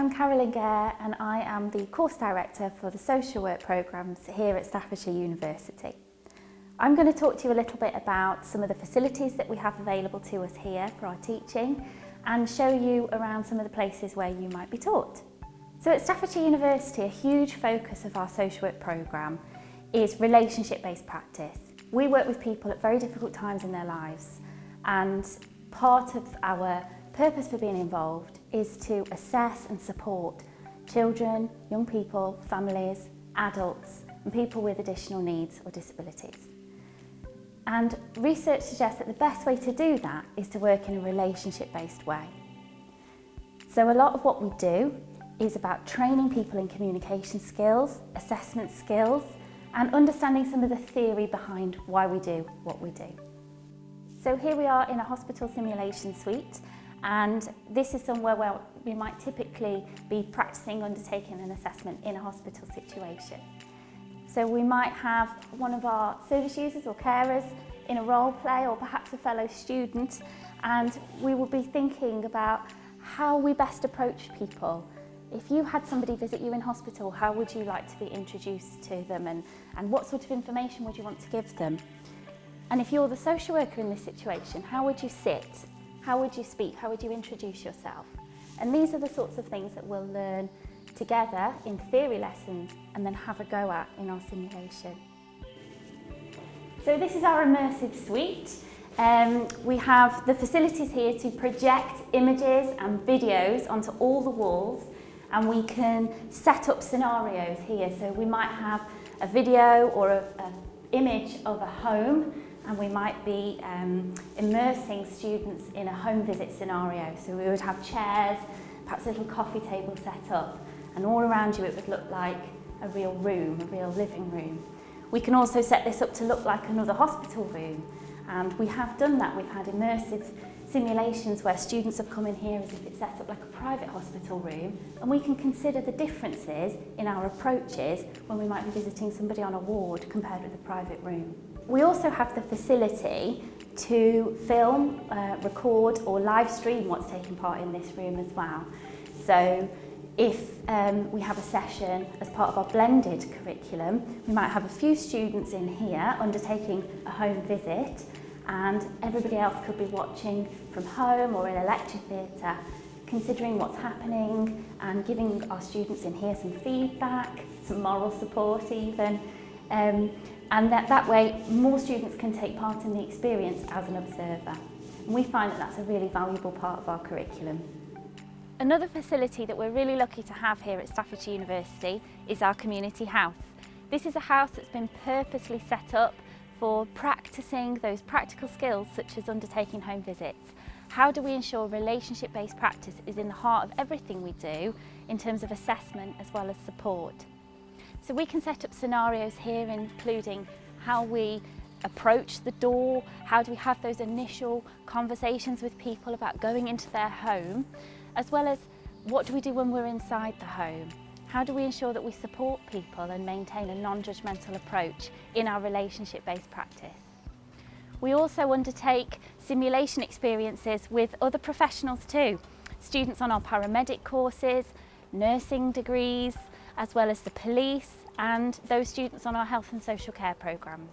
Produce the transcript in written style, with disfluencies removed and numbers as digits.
I'm Carolyn Gair and I am the course director for the social work programmes here at Staffordshire University. I'm going to talk to you a little bit about some of the facilities that we have available to us here for our teaching and show you around some of the places where you might be taught. So at Staffordshire University, a huge focus of our social work programme is relationship-based practice. We work with people at very difficult times in their lives, and part of our purpose for being involved is to assess and support children, young people, families, adults and people with additional needs or disabilities. And research suggests that the best way to do that is to work in a relationship-based way. So a lot of what we do is about training people in communication skills, assessment skills and understanding some of the theory behind why we do what we do. So here we are in a hospital simulation suite, and this is somewhere where we might typically be practicing undertaking an assessment in a hospital situation. So we might have one of our service users or carers in a role play, or perhaps a fellow student, and we will be thinking about how we best approach people. If you had somebody visit you in hospital, how would you like to be introduced to them, and what sort of information would you want to give them? And if you're the social worker in this situation, how would you sit? How would you speak? How would you introduce yourself? And these are the sorts of things that we'll learn together in theory lessons and then have a go at in our simulation. So this is our Immersive Suite. We have the facilities here to project images and videos onto all the walls, and we can set up scenarios here. So we might have a video or an image of a home, and we might be immersing students in a home visit scenario. So we would have chairs, perhaps a little coffee table set up, and all around you it would look like a real room, a real living room. We can also set this up to look like another hospital room, and we have done that. We've had immersive simulations where students have come in here as if it's set up like a private hospital room, and we can consider the differences in our approaches when we might be visiting somebody on a ward compared with a private room. We also have the facility to film, record or live stream what's taking part in this room as well. So if we have a session as part of our blended curriculum, we might have a few students in here undertaking a home visit, and everybody else could be watching from home or in a lecture theatre, considering what's happening and giving our students in here some feedback, some moral support even. And that way more students can take part in the experience as an observer. And we find that that's a really valuable part of our curriculum. Another facility that we're really lucky to have here at Staffordshire University is our community house. This is a house that's been purposely set up for practicing those practical skills such as undertaking home visits. How do we ensure relationship-based practice is in the heart of everything we do in terms of assessment as well as support? So we can set up scenarios here including how we approach the door, how do we have those initial conversations with people about going into their home, as well as what do we do when we're inside the home? How do we ensure that we support people and maintain a non-judgmental approach in our relationship-based practice? We also undertake simulation experiences with other professionals too, students on our paramedic courses, nursing degrees, as well as the police and those students on our health and social care programmes.